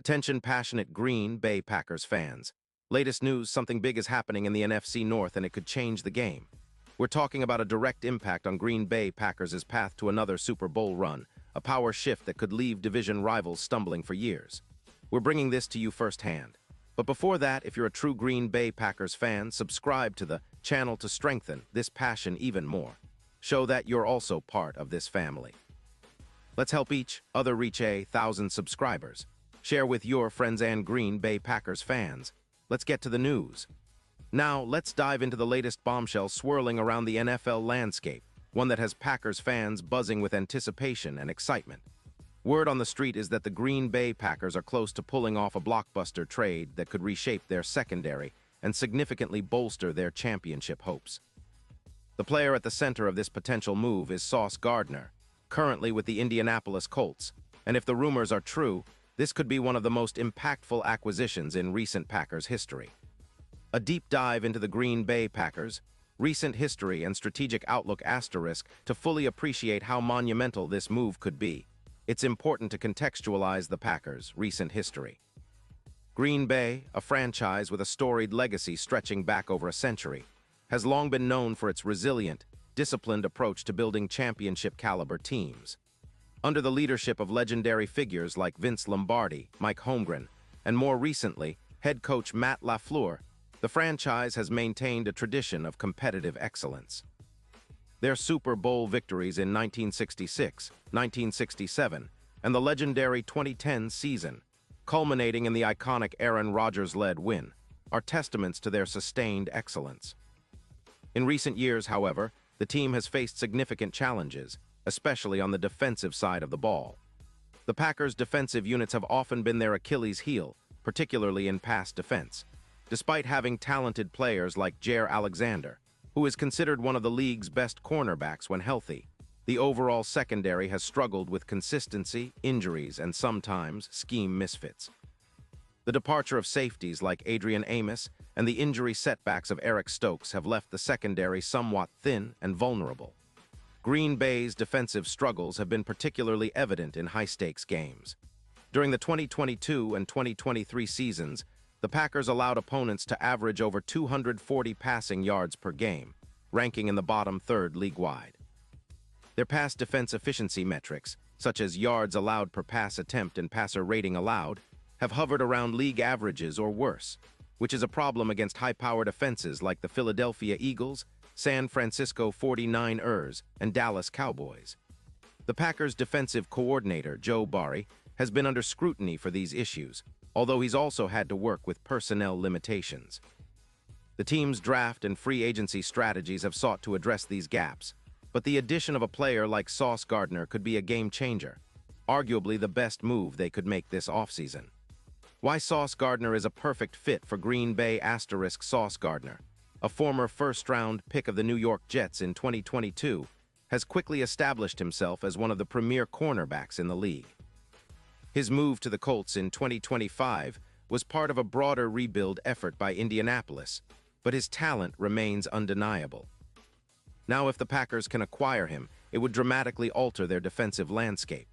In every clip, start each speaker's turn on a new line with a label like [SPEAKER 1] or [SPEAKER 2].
[SPEAKER 1] Attention passionate Green Bay Packers fans. Latest news, something big is happening in the NFC North and it could change the game. We're talking about a direct impact on Green Bay Packers' path to another Super Bowl run, a power shift that could leave division rivals stumbling for years. We're bringing this to you firsthand. But before that, if you're a true Green Bay Packers fan, subscribe to the channel to strengthen this passion even more. Show that you're also part of this family. Let's help each other reach 1,000 subscribers. Share with your friends and Green Bay Packers fans. Let's get to the news. Now, let's dive into the latest bombshell swirling around the NFL landscape, one that has Packers fans buzzing with anticipation and excitement. Word on the street is that the Green Bay Packers are close to pulling off a blockbuster trade that could reshape their secondary and significantly bolster their championship hopes. The player at the center of this potential move is Sauce Gardner, currently with the Indianapolis Colts, and if the rumors are true, this could be one of the most impactful acquisitions in recent Packers history. A deep dive into the Green Bay Packers, recent history and strategic outlook asterisk to fully appreciate how monumental this move could be. It's important to contextualize the Packers' recent history. Green Bay, a franchise with a storied legacy stretching back over a century, has long been known for its resilient, disciplined approach to building championship-caliber teams. Under the leadership of legendary figures like Vince Lombardi, Mike Holmgren, and more recently, head coach Matt LaFleur, the franchise has maintained a tradition of competitive excellence. Their Super Bowl victories in 1966, 1967, and the legendary 2010 season, culminating in the iconic Aaron Rodgers-led win, are testaments to their sustained excellence. In recent years, however, the team has faced significant challenges, especially on the defensive side of the ball. The Packers' defensive units have often been their Achilles heel, particularly in pass defense. Despite having talented players like Jaire Alexander, who is considered one of the league's best cornerbacks when healthy, the overall secondary has struggled with consistency, injuries, and sometimes scheme misfits. The departure of safeties like Adrian Amos and the injury setbacks of Eric Stokes have left the secondary somewhat thin and vulnerable. Green Bay's defensive struggles have been particularly evident in high-stakes games. During the 2022 and 2023 seasons, the Packers allowed opponents to average over 240 passing yards per game, ranking in the bottom third league-wide. Their pass defense efficiency metrics, such as yards allowed per pass attempt and passer rating allowed, have hovered around league averages or worse, which is a problem against high-powered offenses like the Philadelphia Eagles, San Francisco 49ers, and Dallas Cowboys. The Packers' defensive coordinator, Joe Barry, has been under scrutiny for these issues, although he's also had to work with personnel limitations. The team's draft and free agency strategies have sought to address these gaps, but the addition of a player like Sauce Gardner could be a game-changer, arguably the best move they could make this offseason. Why Sauce Gardner is a perfect fit for Green Bay * Sauce Gardner, a former first-round pick of the New York Jets in 2022, has quickly established himself as one of the premier cornerbacks in the league. His move to the Colts in 2025 was part of a broader rebuild effort by Indianapolis, but his talent remains undeniable. Now, if the Packers can acquire him, it would dramatically alter their defensive landscape.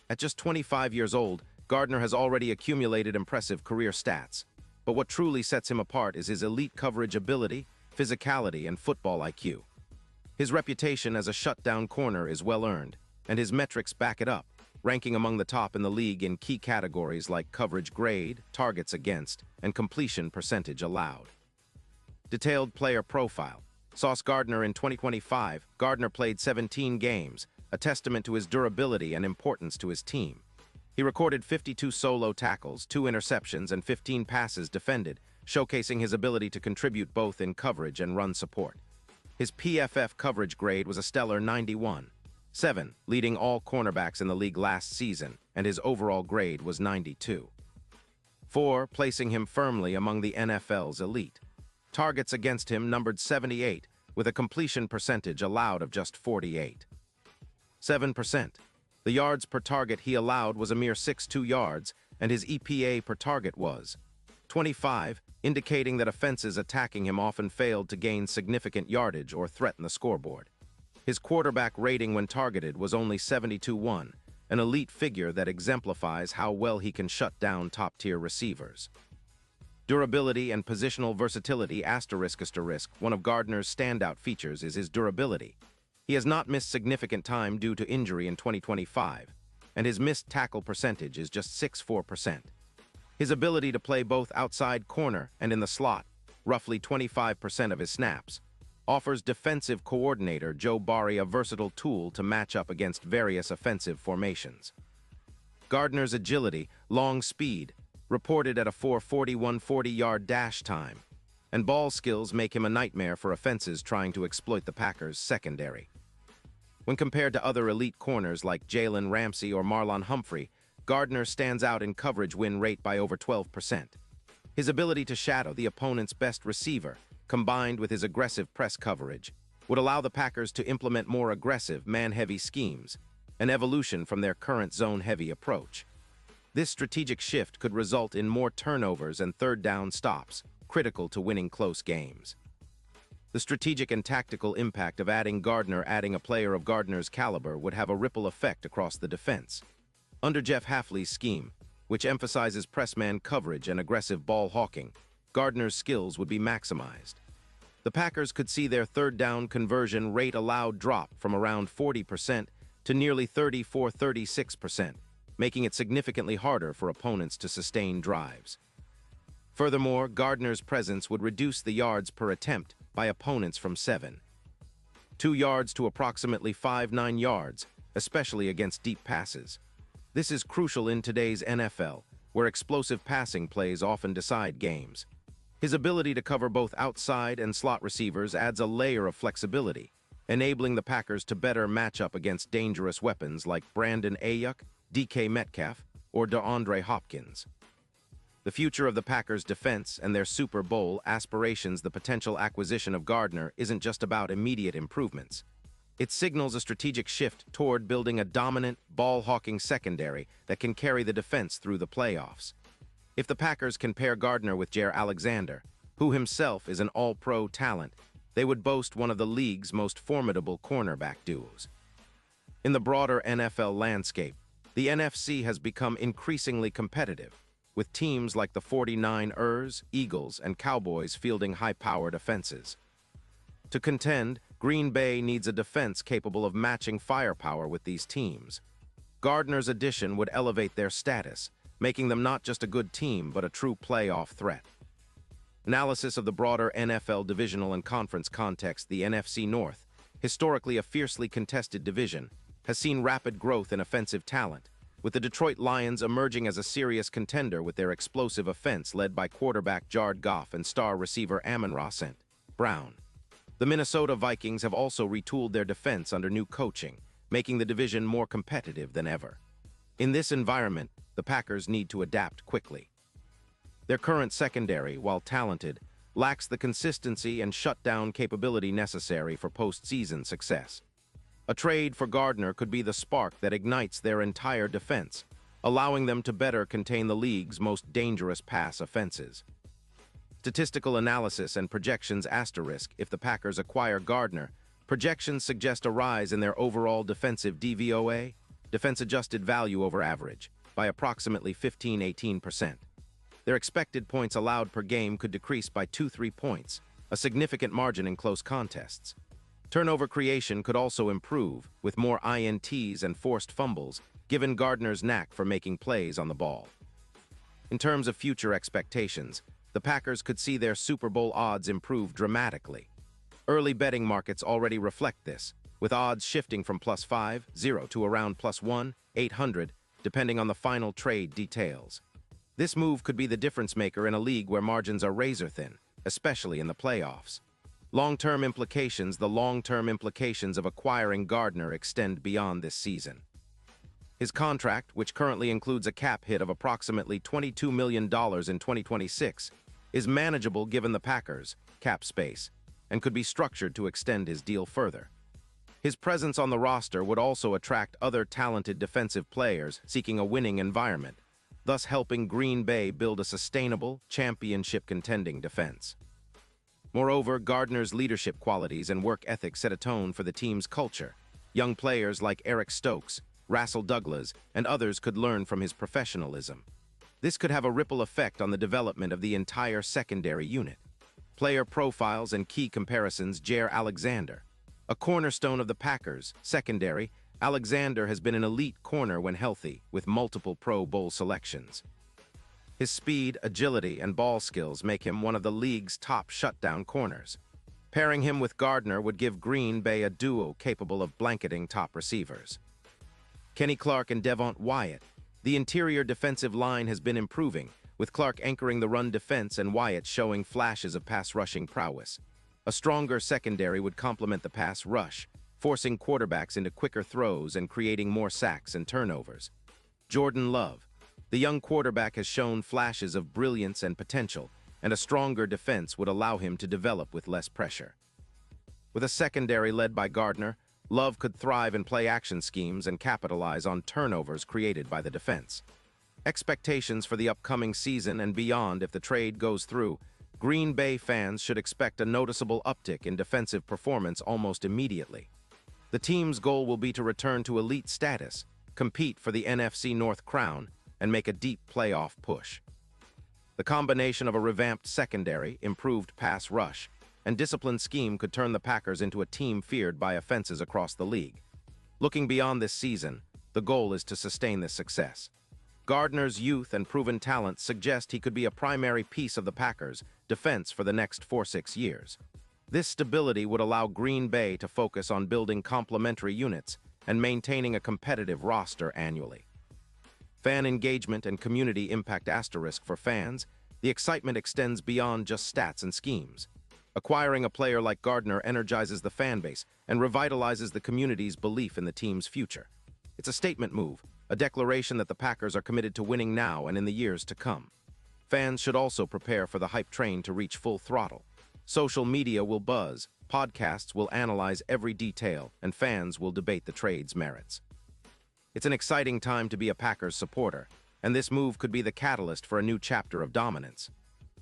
[SPEAKER 1] At just 25 years old, Gardner has already accumulated impressive career stats, but what truly sets him apart is his elite coverage ability, physicality, and football IQ. His reputation as a shutdown corner is well-earned, and his metrics back it up, ranking among the top in the league in key categories like coverage grade, targets against, and completion percentage allowed. Detailed player profile. Sauce Gardner in 2025, Gardner played 17 games, a testament to his durability and importance to his team. He recorded 52 solo tackles, 2 interceptions, and 15 passes defended, showcasing his ability to contribute both in coverage and run support. His PFF coverage grade was a stellar 91.7, leading all cornerbacks in the league last season, and his overall grade was 92.4, placing him firmly among the NFL's elite. Targets against him numbered 78, with a completion percentage allowed of just 48.7%. The yards per target he allowed was a mere 6.2 yards, and his EPA per target was 25, indicating that offenses attacking him often failed to gain significant yardage or threaten the scoreboard. His quarterback rating when targeted was only 72.1, an elite figure that exemplifies how well he can shut down top-tier receivers. Durability and positional versatility ***. One of Gardner's standout features is his durability. He has not missed significant time due to injury in 2025, and his missed tackle percentage is just 6.4%. His ability to play both outside corner and in the slot, roughly 25% of his snaps, offers defensive coordinator Joe Barry a versatile tool to match up against various offensive formations. Gardner's agility, long speed, reported at a 4.40 140-yard dash time, and ball skills make him a nightmare for offenses trying to exploit the Packers' secondary. When compared to other elite corners like Jalen Ramsey or Marlon Humphrey, Gardner stands out in coverage win rate by over 12%. His ability to shadow the opponent's best receiver, combined with his aggressive press coverage, would allow the Packers to implement more aggressive, man-heavy schemes, an evolution from their current zone-heavy approach. This strategic shift could result in more turnovers and third-down stops, critical to winning close games. The strategic and tactical impact of adding a player of Gardner's caliber would have a ripple effect across the defense. Under Jeff Hafley's scheme, which emphasizes press-man coverage and aggressive ball hawking, Gardner's skills would be maximized. The Packers could see their third-down conversion rate allowed drop from around 40% to nearly 34-36%, making it significantly harder for opponents to sustain drives. Furthermore, Gardner's presence would reduce the yards per attempt by opponents from 7.2 yards to approximately 5.9 yards, especially against deep passes. This is crucial in today's NFL, where explosive passing plays often decide games. His ability to cover both outside and slot receivers adds a layer of flexibility, enabling the Packers to better match up against dangerous weapons like Brandon Ayuk, DK Metcalf, or DeAndre Hopkins. The future of the Packers' defense and their Super Bowl aspirations. The potential acquisition of Gardner isn't just about immediate improvements. It signals a strategic shift toward building a dominant, ball-hawking secondary that can carry the defense through the playoffs. If the Packers can pair Gardner with Jaire Alexander, who himself is an all-pro talent, they would boast one of the league's most formidable cornerback duos. In the broader NFL landscape, the NFC has become increasingly competitive, with teams like the 49ers, Eagles, and Cowboys fielding high-powered offenses. To contend, Green Bay needs a defense capable of matching firepower with these teams. Gardner's addition would elevate their status, making them not just a good team, but a true playoff threat. Analysis of the broader NFL divisional and conference context. The NFC North, historically a fiercely contested division, has seen rapid growth in offensive talent, with the Detroit Lions emerging as a serious contender with their explosive offense led by quarterback Jared Goff and star receiver Amon-Ra St. Brown. The Minnesota Vikings have also retooled their defense under new coaching, making the division more competitive than ever. In this environment, the Packers need to adapt quickly. Their current secondary, while talented, lacks the consistency and shutdown capability necessary for postseason success. A trade for Gardner could be the spark that ignites their entire defense, allowing them to better contain the league's most dangerous pass offenses. Statistical analysis and projections ***. If the Packers acquire Gardner, projections suggest a rise in their overall defensive DVOA, defense-adjusted value over average, by approximately 15-18%. Their expected points allowed per game could decrease by 2-3 points, a significant margin in close contests. Turnover creation could also improve, with more INTs and forced fumbles, given Gardner's knack for making plays on the ball. In terms of future expectations, the Packers could see their Super Bowl odds improve dramatically. Early betting markets already reflect this, with odds shifting from +5.0 to around +1.800, depending on the final trade details. This move could be the difference maker in a league where margins are razor-thin, especially in the playoffs. The long-term implications of acquiring Gardner extend beyond this season. His contract, which currently includes a cap hit of approximately $22 million in 2026, is manageable given the Packers' cap space, and could be structured to extend his deal further. His presence on the roster would also attract other talented defensive players seeking a winning environment, thus helping Green Bay build a sustainable, championship-contending defense. Moreover, Gardner's leadership qualities and work ethic set a tone for the team's culture. Young players like Eric Stokes, Rasul Douglas, and others could learn from his professionalism. This could have a ripple effect on the development of the entire secondary unit. Player profiles and key comparisons. Jaire Alexander. A cornerstone of the Packers' secondary, Alexander has been an elite corner when healthy, with multiple Pro Bowl selections. His speed, agility, and ball skills make him one of the league's top shutdown corners. Pairing him with Gardner would give Green Bay a duo capable of blanketing top receivers. Kenny Clark and Devont Wyatt. The interior defensive line has been improving, with Clark anchoring the run defense and Wyatt showing flashes of pass-rushing prowess. A stronger secondary would complement the pass rush, forcing quarterbacks into quicker throws and creating more sacks and turnovers. Jordan Love. The young quarterback has shown flashes of brilliance and potential, and a stronger defense would allow him to develop with less pressure. With a secondary led by Gardner, Love could thrive in play-action schemes and capitalize on turnovers created by the defense. Expectations for the upcoming season and beyond. If the trade goes through, Green Bay fans should expect a noticeable uptick in defensive performance almost immediately. The team's goal will be to return to elite status, compete for the NFC North crown, and make a deep playoff push. The combination of a revamped secondary, improved pass rush, and disciplined scheme could turn the Packers into a team feared by offenses across the league. Looking beyond this season, the goal is to sustain this success. Gardner's youth and proven talent suggest he could be a primary piece of the Packers' defense for the next 4-6 years. This stability would allow Green Bay to focus on building complementary units and maintaining a competitive roster annually. Fan engagement and community impact. Asterisk for fans, the excitement extends beyond just stats and schemes. Acquiring a player like Gardner energizes the fan base and revitalizes the community's belief in the team's future. It's a statement move, a declaration that the Packers are committed to winning now and in the years to come. Fans should also prepare for the hype train to reach full throttle. Social media will buzz, podcasts will analyze every detail, and fans will debate the trade's merits. It's an exciting time to be a Packers supporter, and this move could be the catalyst for a new chapter of dominance.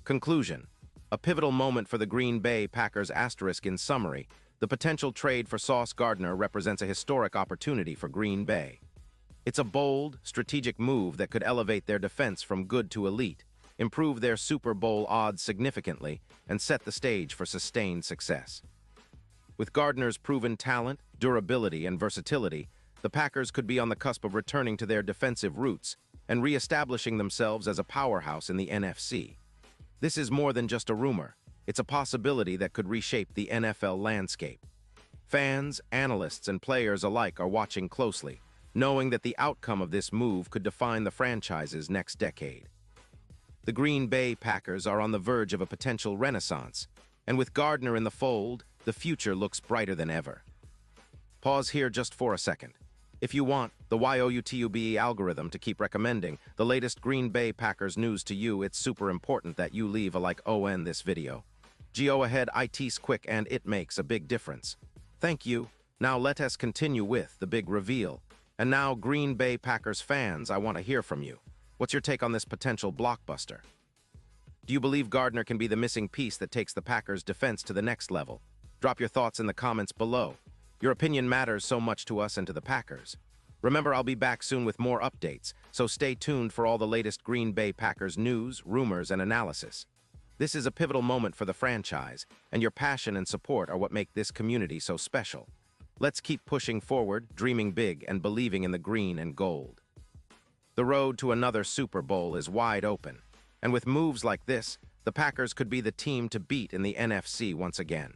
[SPEAKER 1] Conclusion: a pivotal moment for the Green Bay Packers. Asterisk in summary, the potential trade for Sauce Gardner represents a historic opportunity for Green Bay. It's a bold, strategic move that could elevate their defense from good to elite, improve their Super Bowl odds significantly, and set the stage for sustained success. With Gardner's proven talent, durability, and versatility, the Packers could be on the cusp of returning to their defensive roots and re-establishing themselves as a powerhouse in the NFC. This is more than just a rumor. It's a possibility that could reshape the NFL landscape. Fans, analysts, and players alike are watching closely, knowing that the outcome of this move could define the franchise's next decade. The Green Bay Packers are on the verge of a potential renaissance, and with Gardner in the fold, the future looks brighter than ever. Pause here just for a second. If you want the YouTube algorithm to keep recommending the latest Green Bay Packers news to you, it's super important that you leave a like on this video. Go ahead, it's quick and it makes a big difference. Thank you. Now let us continue with the big reveal. And now, Green Bay Packers fans, I want to hear from you. What's your take on this potential blockbuster? Do you believe Gardner can be the missing piece that takes the Packers' defense to the next level? Drop your thoughts in the comments below. Your opinion matters so much to us and to the Packers. Remember, I'll be back soon with more updates, so stay tuned for all the latest Green Bay Packers news, rumors, and analysis. This is a pivotal moment for the franchise, and your passion and support are what make this community so special. Let's keep pushing forward, dreaming big, and believing in the green and gold. The road to another Super Bowl is wide open, and with moves like this, the Packers could be the team to beat in the NFC once again.